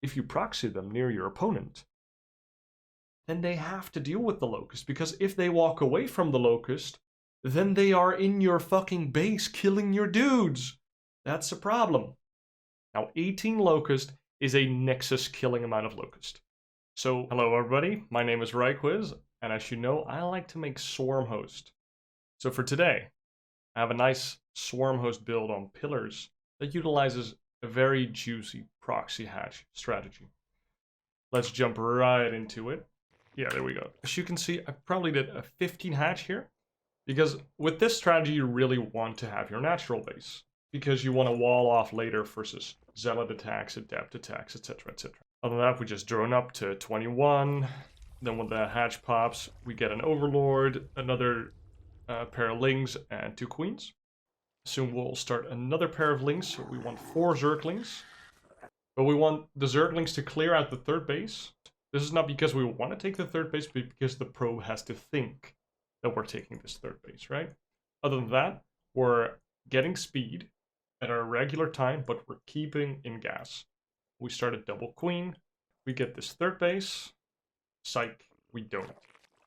if you proxy them near your opponent, then they have to deal with the locust, because if they walk away from the locust, then they are in your fucking base killing your dudes. That's a problem. Now, 18 locust is a nexus killing amount of locust. So, hello everybody, my name is Riquiz, and as you know, I like to make Swarmhost. So for today, I have a nice Swarmhost build on pillars that utilizes a very juicy proxy hatch strategy. Let's jump right into it. Yeah, there we go. As you can see, I probably did a 15 hatch here, because with this strategy, you really want to have your natural base, because you want to wall off later versus zealot attacks, adept attacks, etc, etc. Other than that, we just drone up to 21. Then when the hatch pops, we get an overlord, another pair of lings, and 2 queens. Soon we'll start another pair of lings, so we want 4 zerglings. But we want the zerglings to clear out the third base. This is not because we want to take the third base, but because the probe has to think that we're taking this third base, right? Other than that, we're getting speed at our regular time, but we're keeping in gas. We start a double queen, we get this third base, psych, we don't.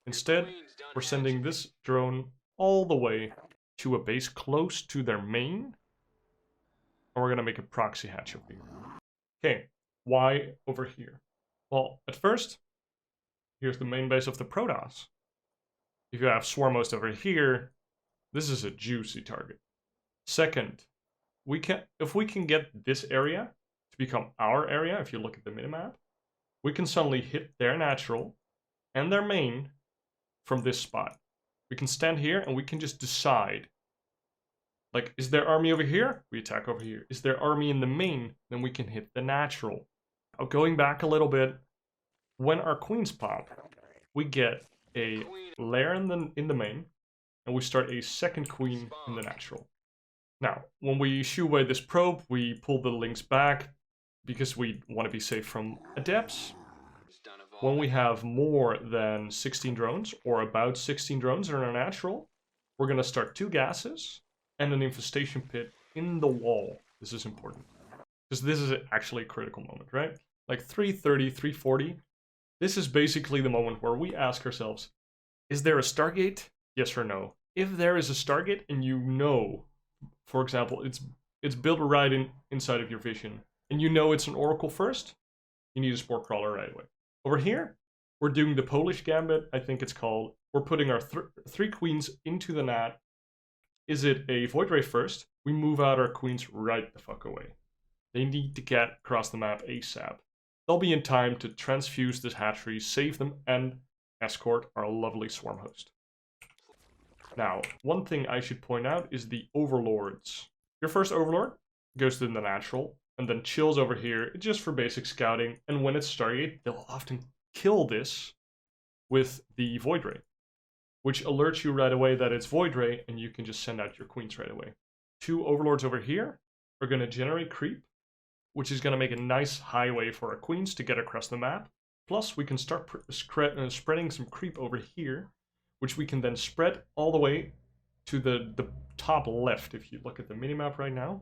Instead, we're sending this drone all the way to a base close to their main, and we're gonna make a proxy hatch over here. Okay, why over here? Well, at first, here's the main base of the Protoss. If you have Swarmhost over here, this is a juicy target. Second, if we can get this area to become our area, if you look at the minimap, we can suddenly hit their natural and their main from this spot. We can stand here and we can just decide, like, is there army over here? We attack over here. Is there army in the main? Then we can hit the natural. Now, going back a little bit, when our queens pop, we get a lair in the main, and we start a second queen in the natural. Now, when we shoo away this probe, we pull the links back because we want to be safe from adepts. When we have more than 16 drones, or about 16 drones in our natural, we're going to start 2 gases and an infestation pit in the wall. This is important, because this is actually a critical moment, right? Like 330, 340, this is basically the moment where we ask ourselves, is there a Stargate? Yes or no? If there is a Stargate and you know, for example, it's built right inside of your vision, and you know it's an Oracle first, you need a Spore Crawler right away. Over here, we're doing the Polish Gambit, I think it's called. We're putting our 3 queens into the nat. Is it a Void Ray first? We move out our queens right the fuck away. They need to get across the map ASAP. They'll be in time to transfuse this hatchery, save them, and escort our lovely Swarmhost. Now, one thing I should point out is the overlords. Your first overlord goes to the natural, and then chills over here just for basic scouting, and when it's Stargate, they'll often kill this with the Void Ray, which alerts you right away that it's Void Ray, and you can just send out your queens right away. 2 overlords over here are going to generate creep, which is going to make a nice highway for our queens to get across the map. Plus, we can start spreading some creep over here, which we can then spread all the way to the top left, if you look at the minimap right now,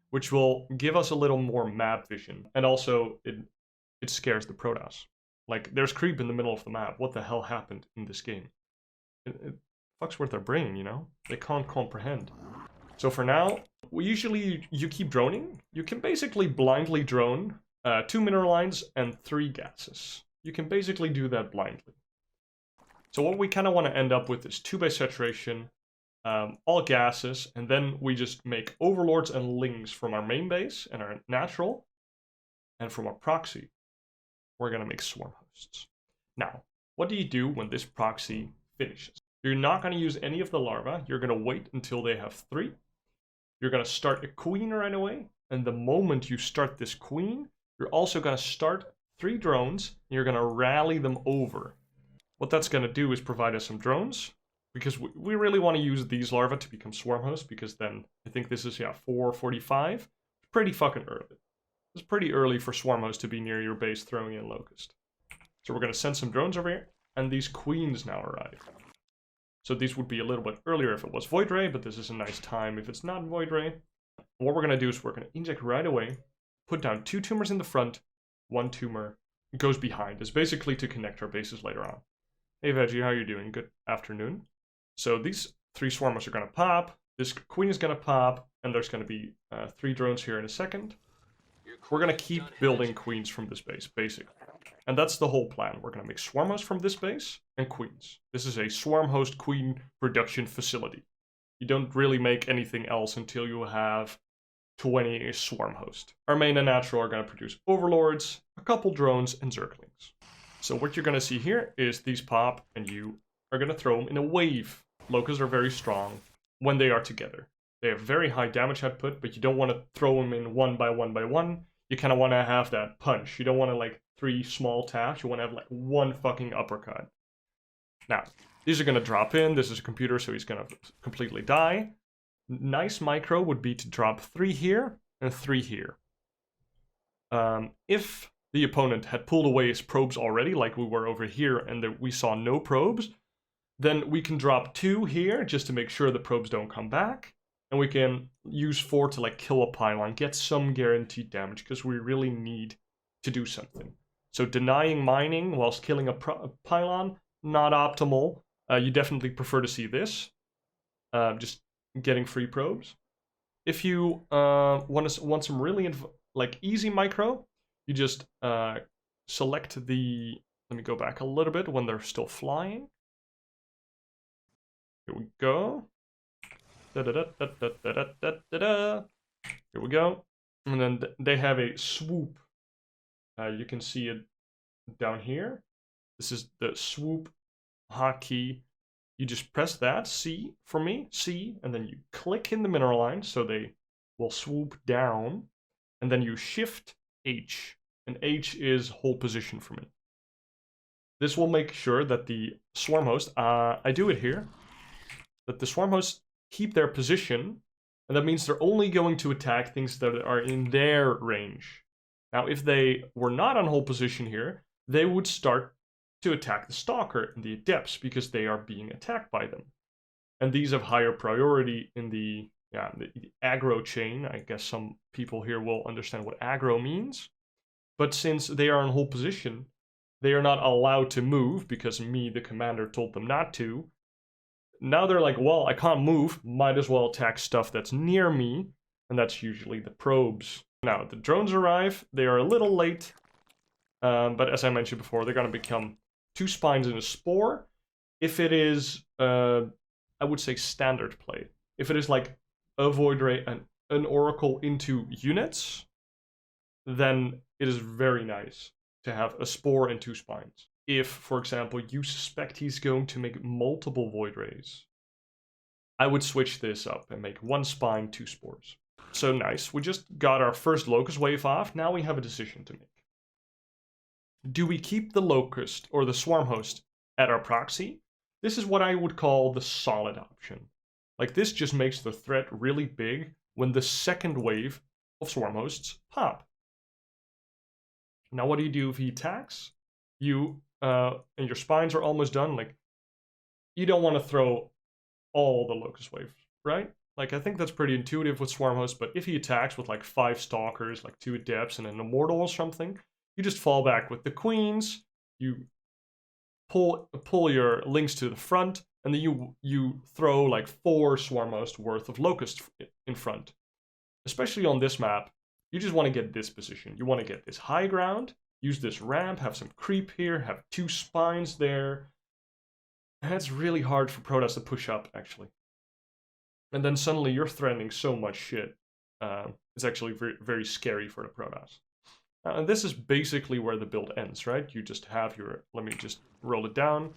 which will give us a little more map vision. And also, it scares the Protoss. Like, there's creep in the middle of the map. What the hell happened in this game? It fucks with their brain, you know? They can't comprehend. So for now, you keep droning. You can basically blindly drone 2 mineral lines and 3 gases. You can basically do that blindly. So what we kind of want to end up with is 2 base saturation, all gases, and then we just make overlords and lings from our main base and our natural, and from our proxy, we're going to make Swarmhosts. Now, what do you do when this proxy finishes? You're not going to use any of the larvae. You're going to wait until they have 3. You're going to start a queen right away, and the moment you start this queen, you're also going to start 3 drones, and you're going to rally them over. What that's going to do is provide us some drones, because we really want to use these larvae to become Swarmhost, because then, I think this is, 4:45. Pretty fucking early. It's pretty early for Swarmhost to be near your base throwing in Locust. So we're going to send some drones over here, and these queens now arrive. So these would be a little bit earlier if it was Void Ray, but this is a nice time if it's not Void Ray. What we're going to do is we're going to inject right away, put down 2 tumors in the front, one tumor goes behind. It's basically to connect our bases later on. Hey Veggie, how you doing? Good afternoon. So these 3 Swarmhosts are going to pop, this Queen is going to pop, and there's going to be 3 drones here in a second. We're going to keep building Queens from this base, basically. And that's the whole plan. We're going to make Swarmhosts from this base and Queens. This is a Swarmhost Queen production facility. You don't really make anything else until you have 20 Swarmhost. Our main and natural are going to produce Overlords, a couple drones, and Zerglings. So what you're going to see here is these pop, and you are going to throw them in a wave. Locusts are very strong when they are together. They have very high damage output, but you don't want to throw them in one by one. You kind of want to have that punch. You don't want to like 3 small taps. You want to have like 1 fucking uppercut. Now, these are going to drop in. This is a computer, so he's going to completely die. Nice micro would be to drop 3 here and 3 here. If the opponent had pulled away his probes already, like we were over here, and we saw no probes, then we can drop 2 here just to make sure the probes don't come back. And we can use 4 to like kill a pylon, get some guaranteed damage, because we really need to do something. So denying mining whilst killing a pylon, not optimal. You definitely prefer to see this. Just getting free probes. If you want some really like easy micro, you just select the... Let me go back a little bit when they're still flying. Here we go. Here we go. And then they have a swoop. You can see it down here. This is the swoop hotkey. You just press that, C for me, C, and then you click in the mineral line so they will swoop down. And then you shift H, and H is hold position for me. This will make sure that the Swarmhost, I do it here, that the Swarmhosts keep their position, and that means they're only going to attack things that are in their range. Now, if they were not on hold position here, they would start to attack the Stalker and the Adepts because they are being attacked by them. And these have higher priority in the aggro chain. I guess some people here will understand what aggro means. But since they are in hold position, they are not allowed to move because me, the commander, told them not to. Now they're like, well, I can't move, might as well attack stuff that's near me, and that's usually the probes. Now, the drones arrive, they are a little late, but as I mentioned before, they're going to become 2 spines in a spore. If it is, I would say standard play. If it is like a void ray and an oracle into units, then it is very nice to have a spore and 2 spines. If, for example, you suspect he's going to make multiple void rays, I would switch this up and make 1 spine, 2 spores. So nice, we just got our first locust wave off. Now we have a decision to make. Do we keep the locust or the Swarmhost at our proxy? This is what I would call the solid option. Like, this just makes the threat really big when the second wave of Swarmhosts pop. Now what do you do if he attacks? You and your spines are almost done. Like, you don't want to throw all the locust waves, right? Like, I think that's pretty intuitive with Swarmhost, but if he attacks with like 5 stalkers, like 2 adepts and an immortal or something, you just fall back with the queens, you pull your links to the front, and then you throw like 4 Swarmhost worth of locust in front. Especially on this map, you just want to get this position. You want to get this high ground, use this ramp, have some creep here, have 2 spines there. And it's really hard for Protoss to push up, actually. And then suddenly you're threatening so much shit. It's actually very, very scary for the Protoss. And this is basically where the build ends, right? You just have your... Let me just roll it down.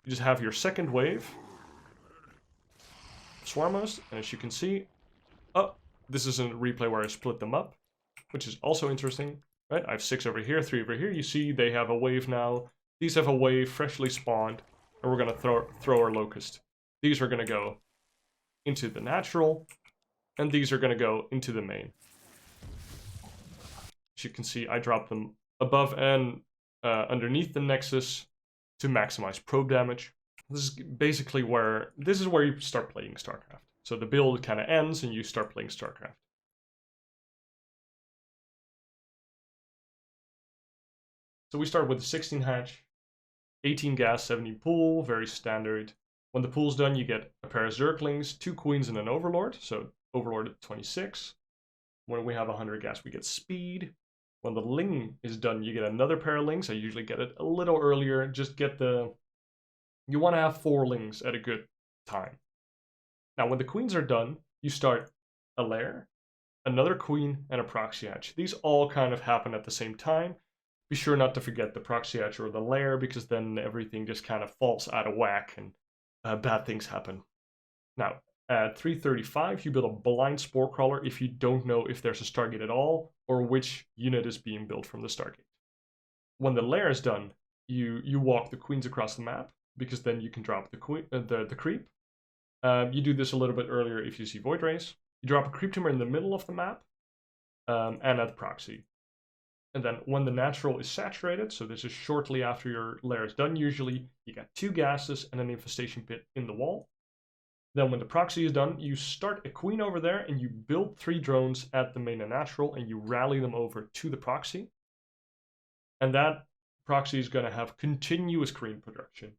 You just have your second wave. Swarmhost, and as you can see... Oh, this is a replay where I split them up, which is also interesting, right? I have 6 over here, 3 over here. You see they have a wave now. These have a wave, freshly spawned, and we're going to throw our locust. These are going to go into the natural, and these are going to go into the main. As you can see, I dropped them above and underneath the nexus to maximize probe damage. This is basically where you start playing StarCraft. So the build kind of ends and you start playing StarCraft. So we start with a 16 hatch, 18 gas, 17 pool, very standard. When the pool's done, you get a pair of Zerglings, 2 queens, and an Overlord. So Overlord at 26. When we have 100 gas, we get speed. When the Ling is done, you get another pair of Lings. I usually get it a little earlier. Just get the... You want to have 4 Lings at a good time. Now, when the queens are done, you start a lair, another queen, and a proxy hatch. These all kind of happen at the same time. Be sure not to forget the proxy hatch or the lair, because then everything just kind of falls out of whack and bad things happen. Now, at 335, you build a blind spore crawler if you don't know if there's a Stargate at all, or which unit is being built from the Stargate. When the lair is done, you walk the queens across the map, because then you can drop the creep. You do this a little bit earlier if you see Void Rays. You drop a creep tumor in the middle of the map, and at the proxy. And then when the natural is saturated, so this is shortly after your lair is done usually, you got 2 gases and an infestation pit in the wall. Then when the proxy is done, you start a queen over there and you build 3 drones at the main and natural and you rally them over to the proxy. And that proxy is going to have continuous queen production.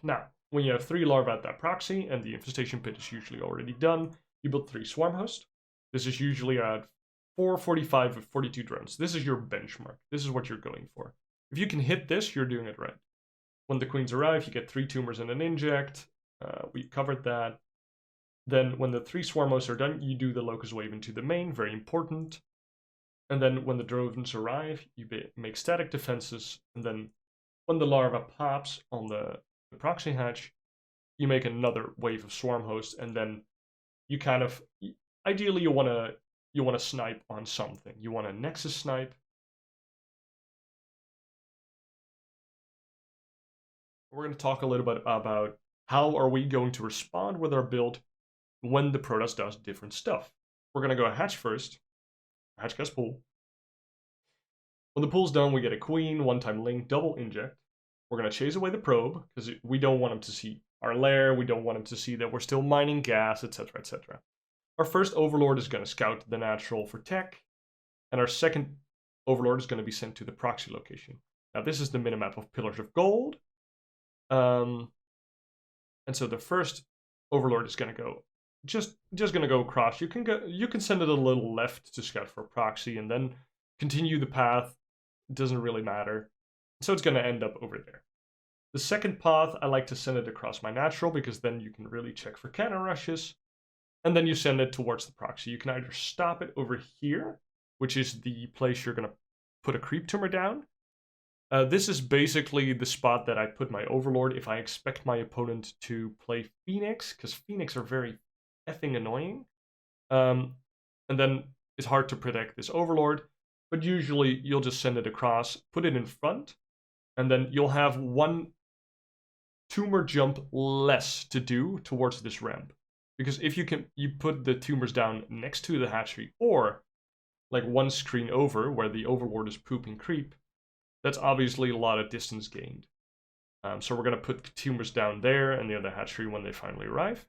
Now, when you have 3 larvae at that proxy and the infestation pit is usually already done, you build 3 Swarmhost. This is usually at 445 of 42 drones. This is your benchmark. This is what you're going for. If you can hit this, you're doing it right. When the queens arrive, you get 3 tumors and an inject. We covered that. Then when the 3 Swarmhosts are done, you do the Locust Wave into the main, very important. And then when the drones arrive, you make static defenses. And then when the larva pops on the proxy hatch, you make another wave of Swarmhosts, and then you kind of, ideally you want to snipe on something. You want a Nexus snipe. We're going to talk a little bit about how are we going to respond with our build when the Protoss does different stuff. We're going to go hatch first. Hatch cast pool. When the pool's done, we get a queen, 1-time link, double inject. We're going to chase away the probe, because we don't want him to see our lair. We don't want him to see that we're still mining gas, etc., etc. Our first Overlord is going to scout the natural for tech, and our second Overlord is going to be sent to the proxy location. Now, this is the minimap of Pillars of Gold. And so the first Overlord is going to go just going to go across. You can send it a little left to scout for proxy, and then continue the path. It doesn't really matter. So it's going to end up over there. The second path, I like to send it across my natural, because then you can really check for cannon rushes. And then you send it towards the proxy. You can either stop it over here, which is the place you're going to put a creep tumor down. This is basically the spot that I put my Overlord if I expect my opponent to play Phoenix, because Phoenix are very effing annoying. And then it's hard to protect this Overlord, but usually you'll just send it across, put it in front, and then you'll have 1 tumor jump less to do towards this ramp. Because if you put the tumors down next to the hatchery, or like 1 screen over where the Overlord is pooping creep, that's obviously a lot of distance gained. So we're going to put tumors down there and the other hatchery when they finally arrive.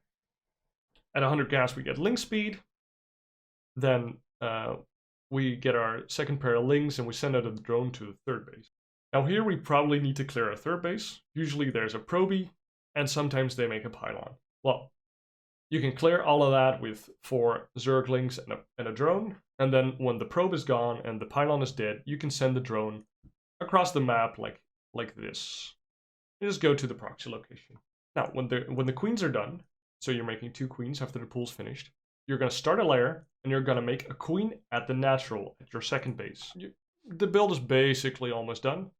At 100 gas, we get link speed. Then we get our second pair of links and we send out a drone to the third base. Now here we probably need to clear our third base. Usually there's a probie, and sometimes they make a pylon. Well, you can clear all of that with 4 Zerglings and a drone, and then when the probe is gone and the pylon is dead, you can send the drone across the map like this. You just go to the proxy location. Now, when the queens are done, so you're making 2 queens after the pool's finished, you're going to start a lair, and you're going to make a queen at the natural, at your second base. The build is basically almost done,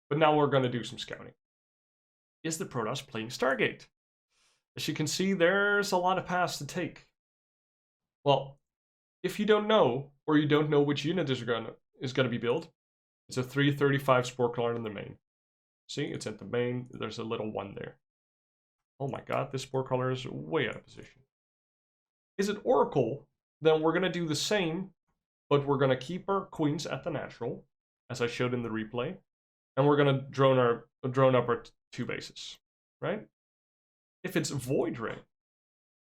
but now we're going to do some scouting. Is the Protoss playing Stargate? As you can see, there's a lot of paths to take. Well, if you don't know, or you don't know which unit is going to be built, it's a 335 Spore Crawler in the main. See, it's at the main, there's a little 1 there. Oh my god, this Spore Crawler is way out of position. Is it Oracle? Then we're going to do the same, but we're going to keep our queens at the natural, as I showed in the replay, and we're going to drone up our 2 bases, right? If it's Void Ray,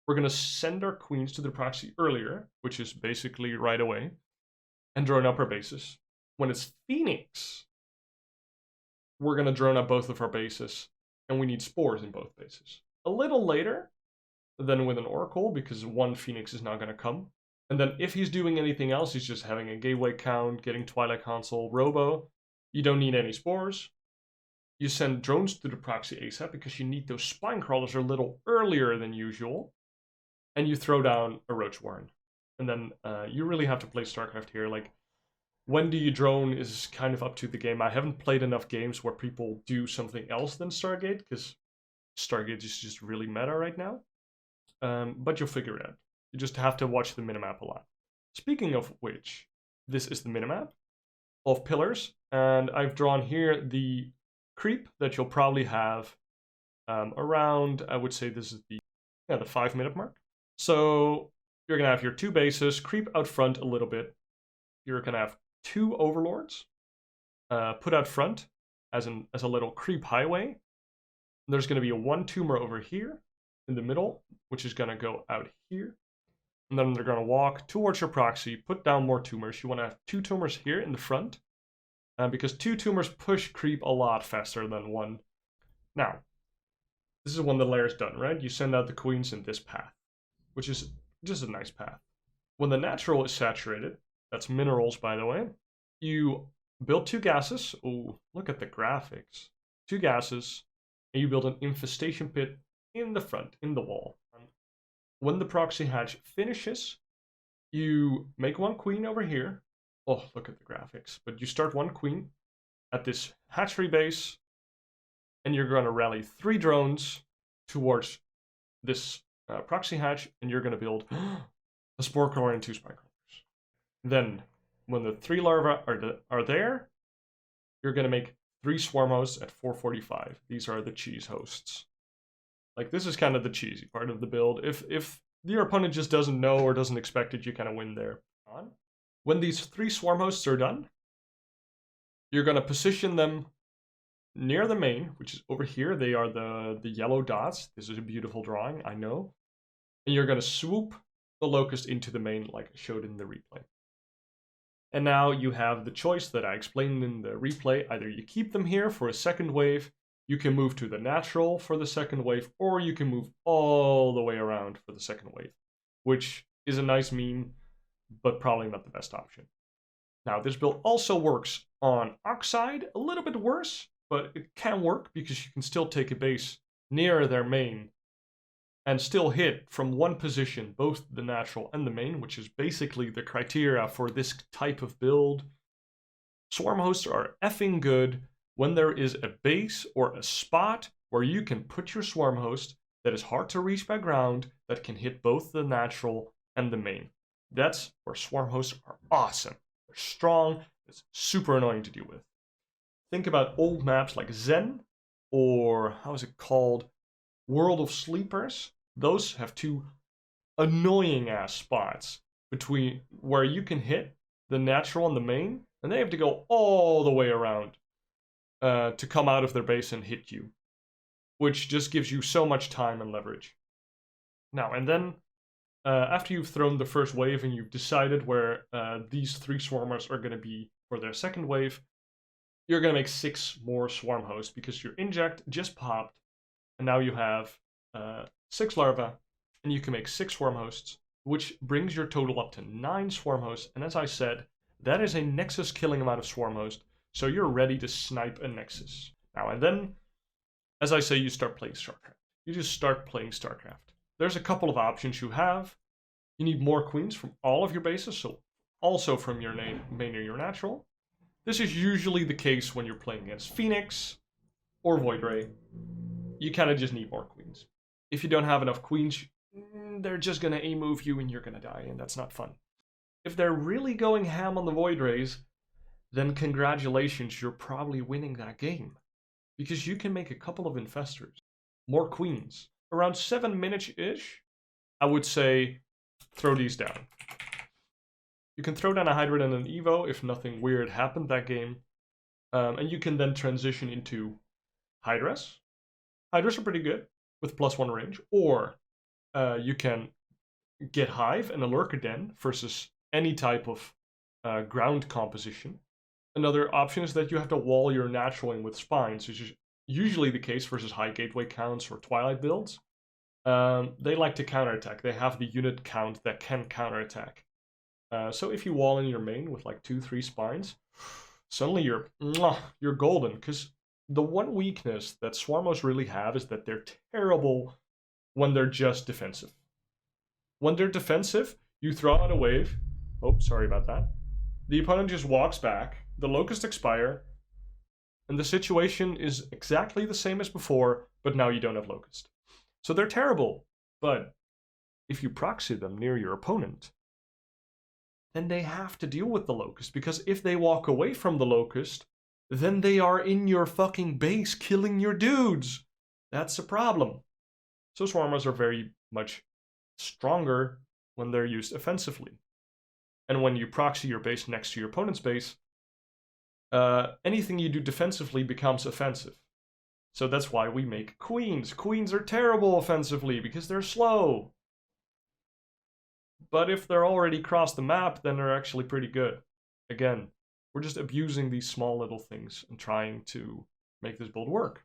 we're going to send our queens to the proxy earlier, which is basically right away, and drone up our bases. When it's Phoenix, we're going to drone up both of our bases, and we need spores in both bases. A little later than with an Oracle, because one Phoenix is not going to come. And then if he's doing anything else, he's just having a gateway count, getting Twilight Console, Robo. You don't need any spores. You send drones to the Proxy ASAP because you need those spine crawlers a little earlier than usual. And you throw down a Roach Warren. And then you really have to play StarCraft here. Like, when do you drone is kind of up to the game. I haven't played enough games where people do something else than Stargate, because Stargate is just really meta right now. But you'll figure it out. You just have to watch the minimap a lot. Speaking of which, this is the minimap of pillars. And I've drawn here the creep that you'll probably have around, I would say this is the 5-minute mark. So you're going to have your 2 bases, creep out front a little bit. You're going to have 2 overlords put out front as a little creep highway. There's going to be a 1 tumor over here in the middle, which is going to go out here. And then they're going to walk towards your proxy, put down more tumors. You want to have 2 tumors here in the front, because 2 tumors push creep a lot faster than 1. Now, this is when the lair's done, right? You send out the queens in this path, which is just a nice path. When the natural is saturated, that's minerals, by the way, you build 2 gases. Oh, look at the graphics. 2 gases, and you build an infestation pit in the front, in the wall. When the proxy hatch finishes, you make 1 queen over here. Oh, look at the graphics. But you start 1 queen at this hatchery base, and you're going to rally 3 drones towards this proxy hatch, and you're going to build a spore crawler and 2 spine crawlers. Then, when the 3 larvae are there, you're going to make 3 swarm hosts at 445. These are the cheese hosts. Like, this is kind of the cheesy part of the build. If your opponent just doesn't know or doesn't expect it, you kind of win there. When these 3 swarm hosts are done, you're going to position them near the main, which is over here. They are the yellow dots. This is a beautiful drawing, I know. And you're going to swoop the locust into the main like I showed in the replay. And now you have the choice that I explained in the replay. Either you keep them here for a second wave, you can move to the natural for the second wave, or you can move all the way around for the second wave, which is a nice meme, but probably not the best option. Now, this build also works on Oxide, a little bit worse, but it can work because you can still take a base near their main and still hit from 1 position, both the natural and the main, which is basically the criteria for this type of build. Swarm hosts are effing good when there is a base or a spot where you can put your swarm host that is hard to reach by ground, that can hit both the natural and the main. That's where swarm hosts are awesome. They're strong, it's super annoying to deal with. Think about old maps like Zen, or how is it called? World of Sleepers. Those have 2 annoying ass spots between where you can hit the natural and the main, and they have to go all the way around to come out of their base and hit you, which just gives you so much time and leverage. Now, and then after you've thrown the first wave and you've decided where these 3 swarmers are going to be for their second wave, you're going to make 6 more swarm hosts because your inject just popped, and now you have 6 larvae, and you can make 6 swarm hosts, which brings your total up to 9 swarm hosts. And as I said, that is a Nexus killing amount of swarm host, so you're ready to snipe a Nexus. Now, and then, as I say, you start playing StarCraft. You just start playing StarCraft. There's a couple of options you have. You need more queens from all of your bases, so also from your main or your natural. This is usually the case when you're playing against Phoenix or Void Ray. You kind of just need more queens. If you don't have enough queens, they're just going to A-move you and you're going to die, and that's not fun. If they're really going ham on the Void Rays, then congratulations, you're probably winning that game. Because you can make a couple of infestors, more queens. Around 7 minutes-ish, I would say throw these down. You can throw down a Hydra and an Evo if nothing weird happened that game. And you can then transition into Hydras. Hydras are pretty good with +1 range. Or you can get Hive and a Lurker Den versus any type of ground composition. Another option is that you have to wall your natural in with spines, which is usually the case versus high gateway counts or twilight builds. They like to counterattack. They have the unit count that can counterattack. So if you wall in your main with like 2-3 spines, suddenly you're golden. Because the one weakness that Swarmhosts really have is that they're terrible when they're just defensive. When they're defensive, you throw out a wave. Oh, sorry about that. The opponent just walks back, the locusts expire, and the situation is exactly the same as before, but now you don't have locust. So they're terrible, but if you proxy them near your opponent, then they have to deal with the locust, because if they walk away from the locust, then they are in your fucking base killing your dudes. That's a problem. So Swarmers are very much stronger when they're used offensively. And when you proxy your base next to your opponent's base, anything you do defensively becomes offensive. So that's why we make queens. Queens are terrible offensively because they're slow. But if they're already across the map, then they're actually pretty good. Again, we're just abusing these small little things and trying to make this build work.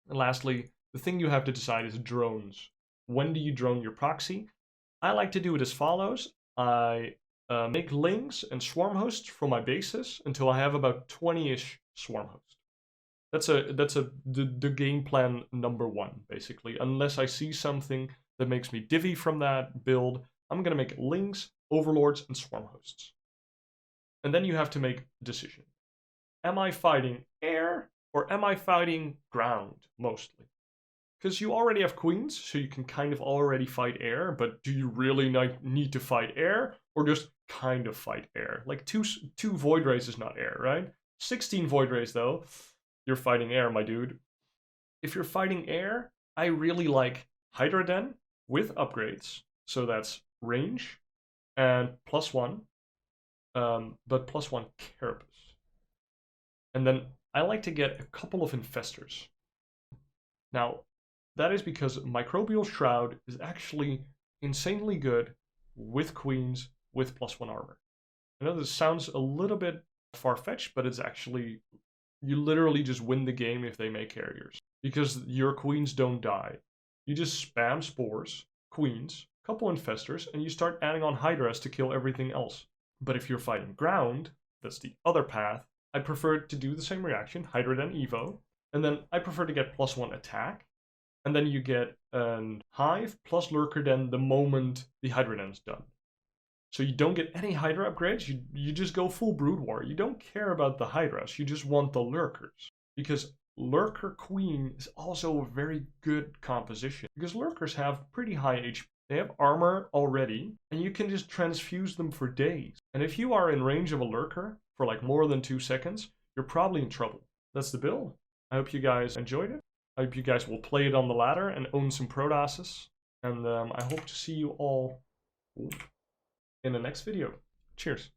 And lastly, the thing you have to decide is drones. When do you drone your proxy? I like to do it as follows. I make lings and swarmhosts for my bases until I have about 20-ish swarmhosts. That's the game plan number 1, basically. Unless I see something that makes me divvy from that build, I'm gonna make lings, overlords, and swarmhosts. And then you have to make a decision. Am I fighting air or am I fighting ground, mostly? Because you already have queens, so you can kind of already fight air, but do you really need to fight air, or just kind of fight air? Like two Void Rays is not air, right? 16 Void Rays, though, you're fighting air, my dude. If you're fighting air, I really like Hydra Den with upgrades, so that's range and +1, but +1 carapace. And then I like to get a couple of infestors. Now, that is because Microbial Shroud is actually insanely good with queens with +1 armor. I know this sounds a little bit far-fetched, but it's actually, you literally just win the game if they make carriers. Because your queens don't die. You just spam spores, queens, couple infestors, and you start adding on hydras to kill everything else. But if you're fighting ground, that's the other path, I prefer to do the same reaction, Hydra Den Evo, and then I prefer to get +1 attack, and then you get an Hive plus Lurker Den the moment the Hydra Den's done. So you don't get any Hydra upgrades, you just go full Brood War. You don't care about the Hydras, you just want the Lurkers. Because Lurker Queen is also a very good composition. Because Lurkers have pretty high HP. They have armor already, and you can just transfuse them for days. And if you are in range of a Lurker for like more than 2 seconds, you're probably in trouble. That's the build. I hope you guys enjoyed it. I hope you guys will play it on the ladder and own some Protosses. And I hope to see you all in the next video. Cheers.